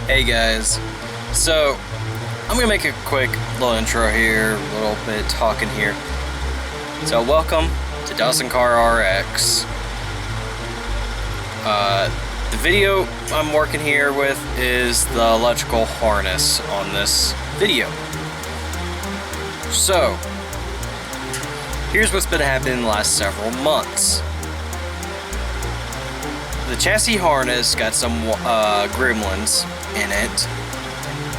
Hey guys, so I'm gonna make a quick little intro here, a little bit talking here. So welcome to Dawson Car RX. The video I'm working here with is the electrical harness on this video. So here's what's been happening the last several months. The chassis harness got some gremlins in it,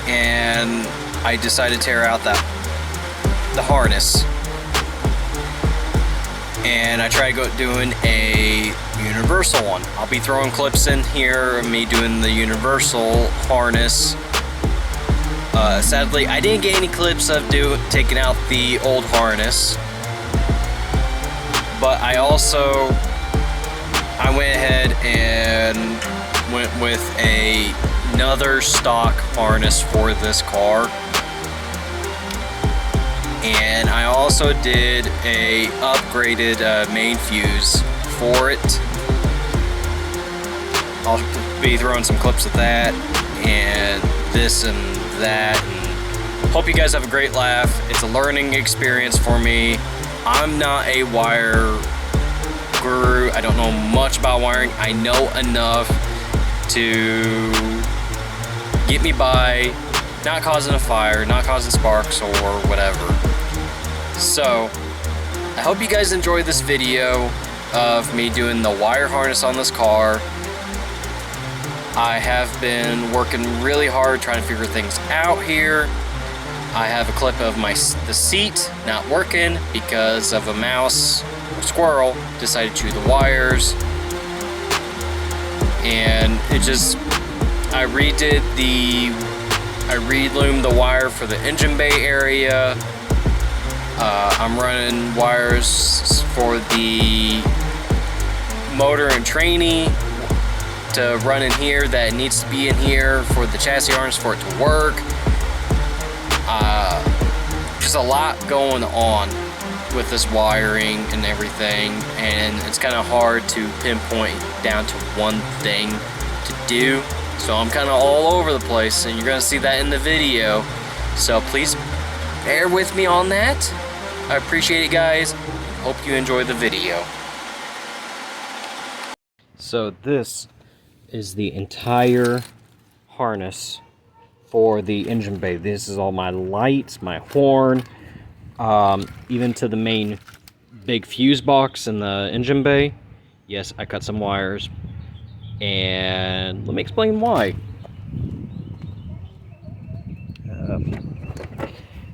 and I decided to tear out the harness, and I tried doing a universal one. I'll be throwing clips in here of me doing the universal harness. Sadly, I didn't get any clips of taking out the old harness, but I went ahead and went with another stock harness for this car, and I also did a upgraded main fuse for it. I'll be throwing some clips of that and this and that, and hope you guys have a great laugh. It's a learning experience for me. I'm not a wire guru. I don't know much about wiring. I know enough to get me by, not causing a fire, not causing sparks or whatever. So I hope you guys enjoy this video of me doing the wire harness on this car. I have been working really hard trying to figure things out here. I have a clip of the seat not working because of a mouse or squirrel decided to chew the wires, and I reloomed the wire for the engine bay area. I'm running wires for the motor and trainee to run in here that needs to be in here for the chassis harness for it to work. Just a lot going on with this wiring and everything, and it's kind of hard to pinpoint down to one thing to do. So I'm kind of all over the place, and you're going to see that in the video. So please bear with me on that. I appreciate it, guys. Hope you enjoy the video. So this is the entire harness for the engine bay. This is all my lights, my horn, even to the main big fuse box in the engine bay. Yes, I cut some wires, and let me explain why.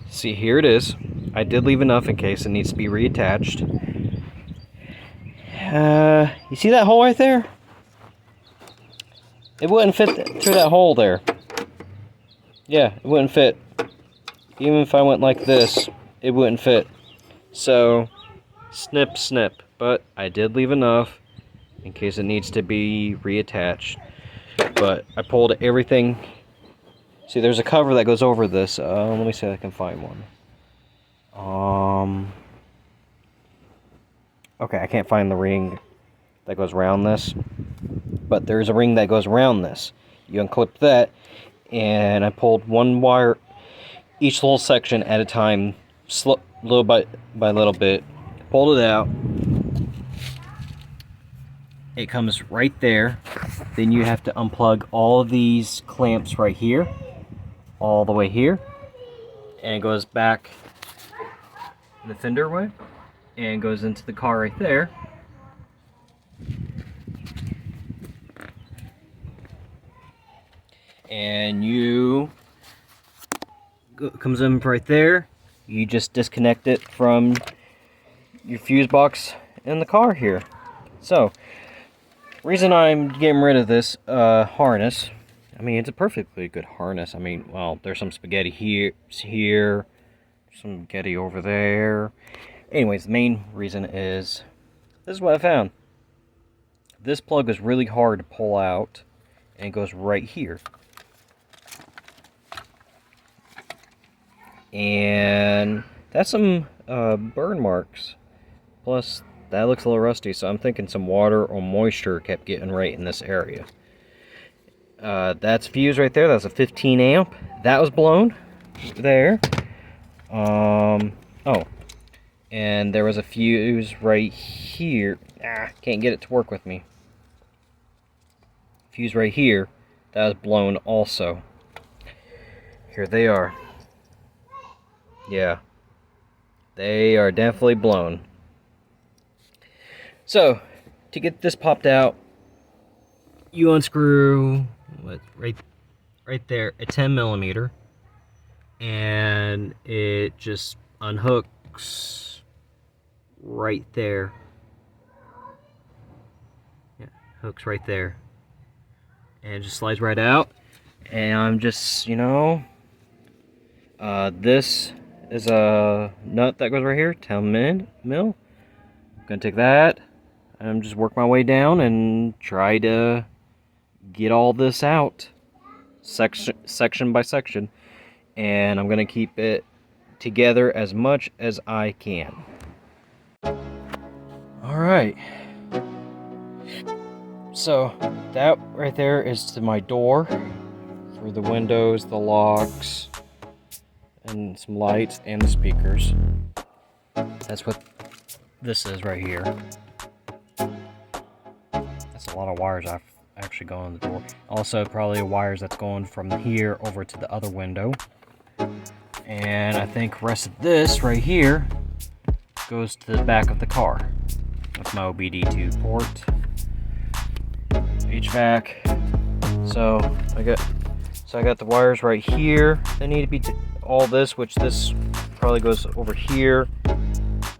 See, here it is. I did leave enough in case it needs to be reattached. You see that hole right there? It wouldn't fit through that hole there. Yeah, it wouldn't fit. Even if I went like this, it wouldn't fit. So, snip, snip. But I did leave enough in case it needs to be reattached. But I pulled everything. See, there's a cover that goes over this. Let me see if I can find one. Okay, I can't find the ring that goes around this. But there's a ring that goes around this. You unclip that, and I pulled one wire, each little section at a time, little by little bit. Pulled it out. It comes right there. Then you have to unplug all of these clamps right here, all the way here, and it goes back the fender way, and goes into the car right there. And comes in right there. You just disconnect it from your fuse box in the car here. So, reason I'm getting rid of this harness, I mean, it's a perfectly good harness. I mean, well, there's some spaghetti here, some spaghetti over there. Anyways, the main reason is, this is what I found. This plug is really hard to pull out, and it goes right here. And that's some burn marks. Plus, that looks a little rusty, so I'm thinking some water or moisture kept getting right in this area. That's fuse right there. That's a 15 amp. That was blown there. Oh, and there was a fuse right here. Can't get it to work with me. Fuse right here. That was blown also. Here they are. Yeah. They are definitely blown. So, to get this popped out, you unscrew right there a 10 millimeter, and it just unhooks right there. Yeah, hooks right there, and it just slides right out. And I'm just, this is a nut that goes right here, 10 mil. I'm gonna take that and just work my way down and try to get all this out section by section, and I'm gonna keep it together as much as I can. All right, so that right there is to my door for the windows, the locks, and some lights and the speakers. That's what this is right here. That's a lot of wires I've actually going on the door. Also, probably wires that's going from here over to the other window. And I think the rest of this right here goes to the back of the car. That's my OBD2 port. HVAC. So I got the wires right here. They need to be all this, which this probably goes over here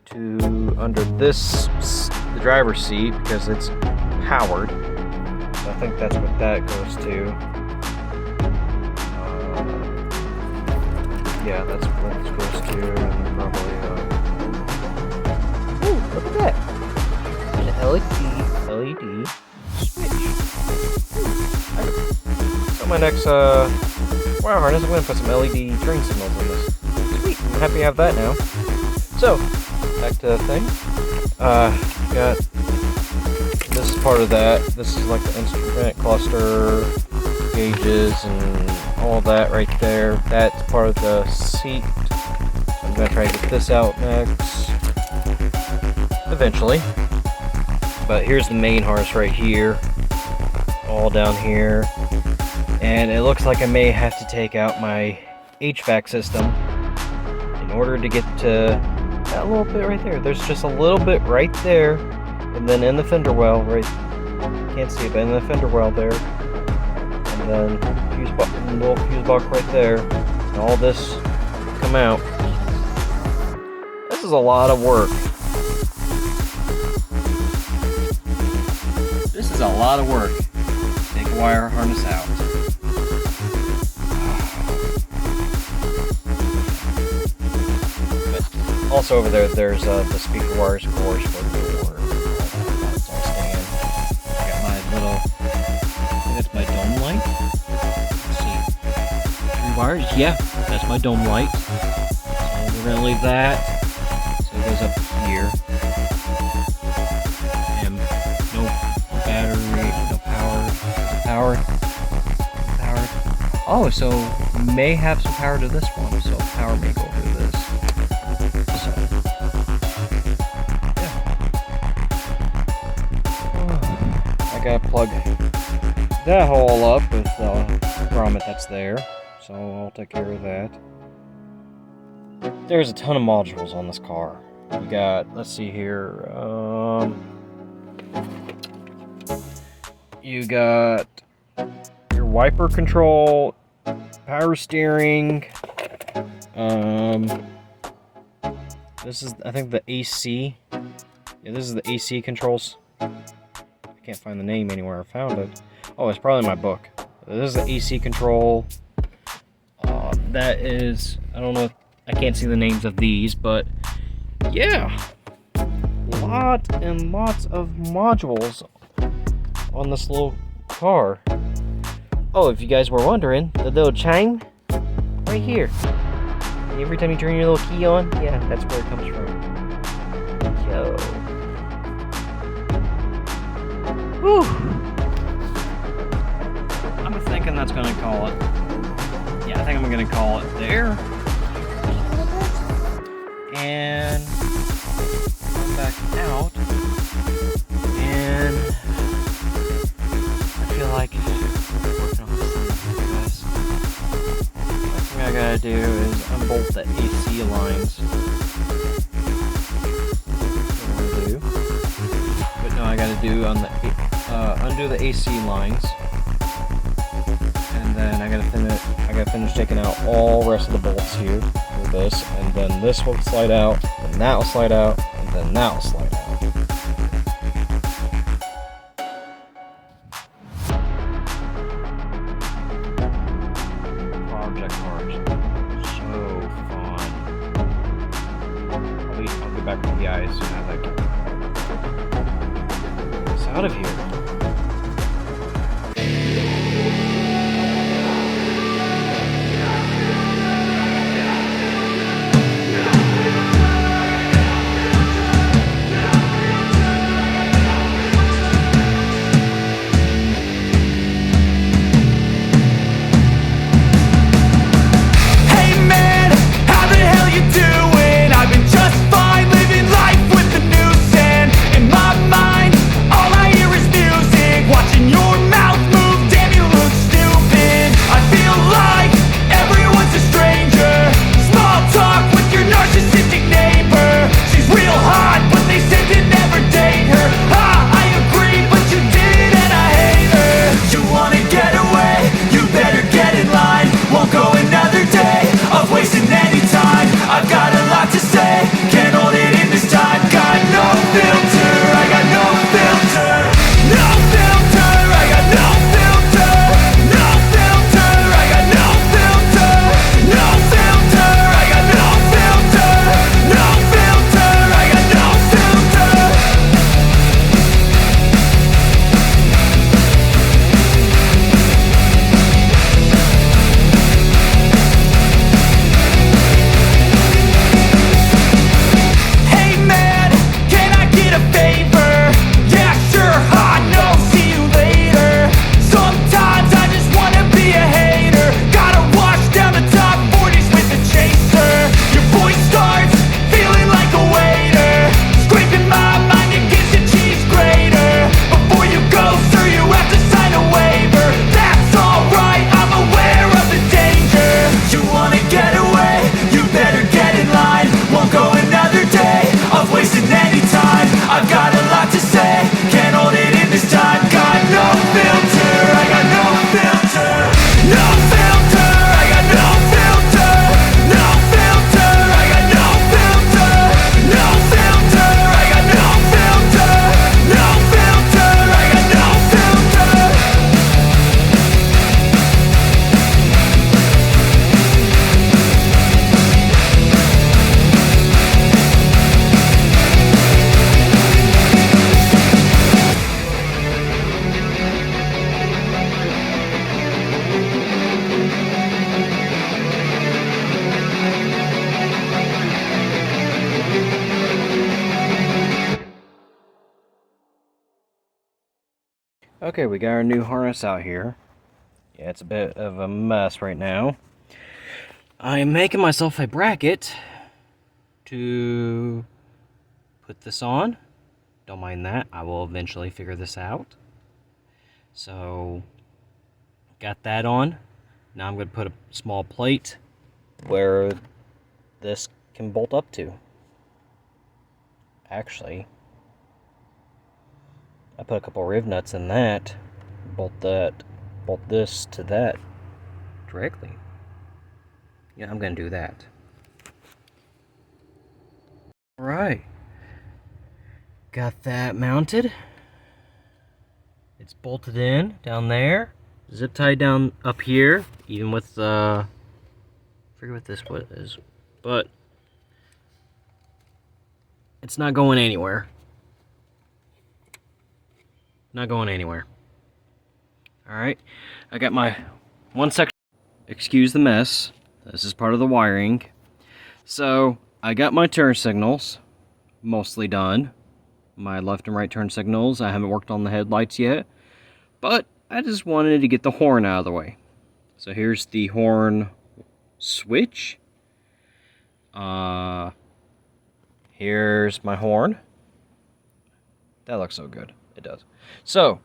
to under this, the driver's seat, because it's powered. So I think that's what that goes to. Yeah, that's what it goes to, and probably. Ooh, look at that! An LED switch. So my next wire harness, I'm gonna put some LED turn signals in this. Sweet, I'm happy to have that now. So back to the thing. Got this is part of that. This is like the instrument cluster, gauges, and all that right there. That's part of the seat. I'm gonna try to get this out next, eventually. But here's the main harness right here, all down here. And it looks like I may have to take out my HVAC system in order to get to that little bit right there. There's just a little bit right there, and then in the fender well, right, can't see it, but in the fender well there, and then little fuse box right there, and all this come out. This is a lot of work. This is a lot of work. Take a wire harness out. But also over there, there's the speaker wires, of course, for the door. That's all stand. I got my little, I think that's my dome light. Let's see. 3 wires? Yeah, that's my dome light. So we're gonna leave that. So it goes up here. And no battery, no power. Power. Oh, so may have some power to this one, so power may go through this. So, yeah. I gotta plug that hole up with the grommet that's there, so I'll take care of that. There's a ton of modules on this car. You got, let's see here, you got your wiper control, power steering, this is, I think, the AC. Yeah, this is the AC controls. I can't find the name anywhere. I found it. Oh, it's probably in my book. This is the AC control. That is, I don't know, I can't see the names of these, but yeah, lots and lots of modules on this little car. Oh, if you guys were wondering, the little chime right here. Every time you turn your little key on, yeah, that's where it comes from. Yo. Whew. I'm gonna thank that's gonna call it. Yeah, I think I'm gonna call it there. And come back out. And I feel like working on this, first thing I gotta do is unbolt the AC lines. But no, I gotta do on the undo the AC lines, and then I gotta finish taking out all rest of the bolts here with this, and then this will slide out, and that will slide out, and then that will slide out. Project cars, so fun. I'll be back with you guys as soon as I get this out of here. Okay, we got our new harness out here. Yeah, it's a bit of a mess right now. I am making myself a bracket to put this on. Don't mind that. I will eventually figure this out. So, got that on. Now I'm going to put a small plate where this can bolt up to. Actually, I put a couple riv nuts in that. Bolt this to that directly. Yeah, I'm going to do that. Alright. Got that mounted. It's bolted in down there. Zip tied down up here, even with the, I forget what this is, but it's not going anywhere. Not going anywhere. Alright, I got my one section. Excuse the mess. This is part of the wiring. So, I got my turn signals mostly done. My left and right turn signals. I haven't worked on the headlights yet. But I just wanted to get the horn out of the way. So here's the horn switch. Here's my horn. That looks so good. It does. So,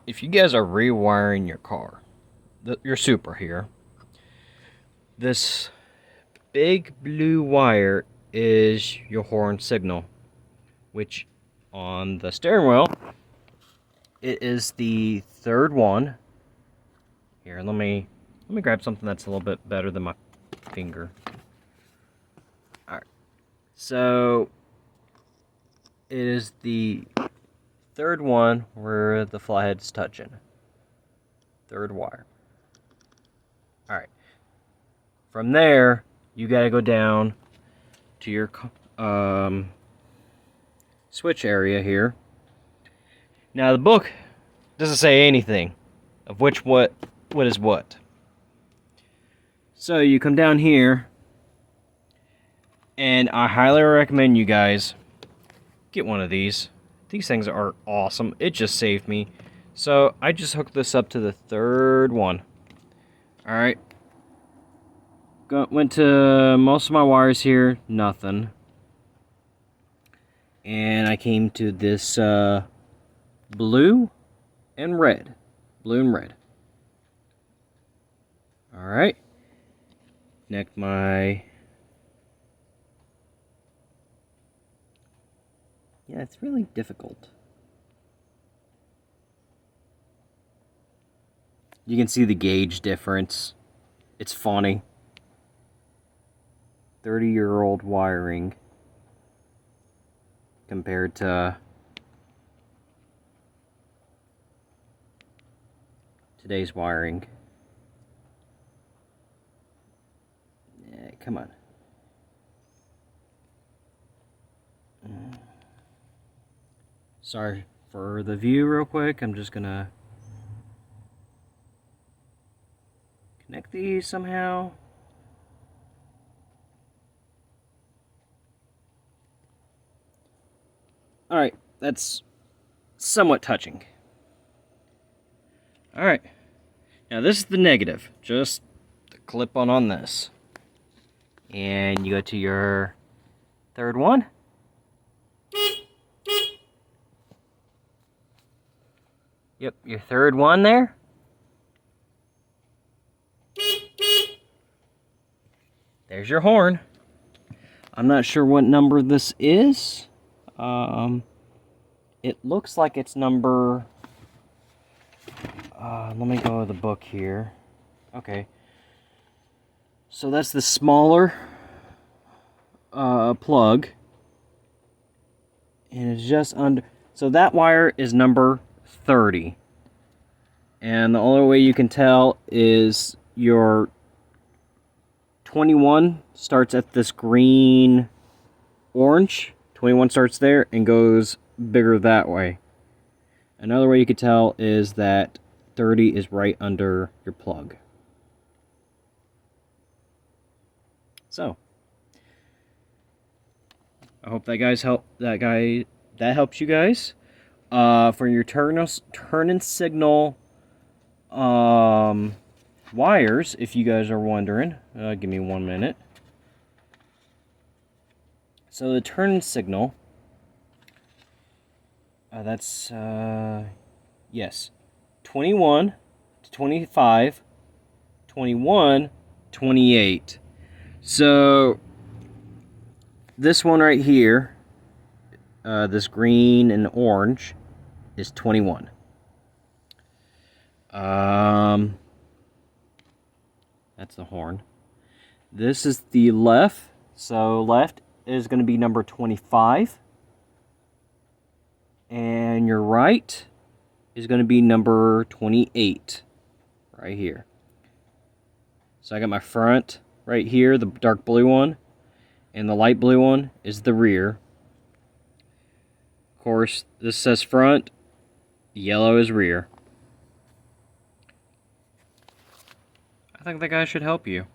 if you guys are rewiring your car, your Supra here, this big blue wire is your horn signal, which on the steering wheel, it is the third one. Here, let me grab something that's a little bit better than my finger. Alright. So it is the third one where the flyhead's touching. Third wire. Alright. From there, you gotta go down to your switch area here. Now the book doesn't say anything of what is what. So you come down here, and I highly recommend you guys get one of these. These things are awesome. It just saved me. So I just hooked this up to the third one. Alright. Went to most of my wires here, nothing. And I came to this blue and red. Blue and red. Alright. Connect my... Yeah, it's really difficult. You can see the gauge difference. It's funny. 30-year-old wiring compared to today's wiring. Yeah, come on. Sorry for the view real quick. I'm just gonna connect these somehow. Alright, that's somewhat touching. Alright, now this is the negative. Just the clip on this. And you go to your third one. Yep, your third one there. There's your horn. I'm not sure what number this is. It looks like it's number... let me go to the book here. Okay. So that's the smaller plug. And it's just under... So that wire is number 30. And the only way you can tell is your 21 starts at this green orange. 21 starts there and goes bigger that way. Another way you could tell is that 30 is right under your plug. So I hope that helps you guys. For your turn and signal wires, if you guys are wondering, give me 1 minute. So the turn and signal, that's yes, 21 to 25, 21, 28. So this one right here, this green and orange, is 21. That's the horn. This is the left. So left is going to be number 25. And your right is going to be number 28. Right here. So I got my front right here, the dark blue one. And the light blue one is the rear. Of course, this says front. Yellow is rear. I think that guy should help you.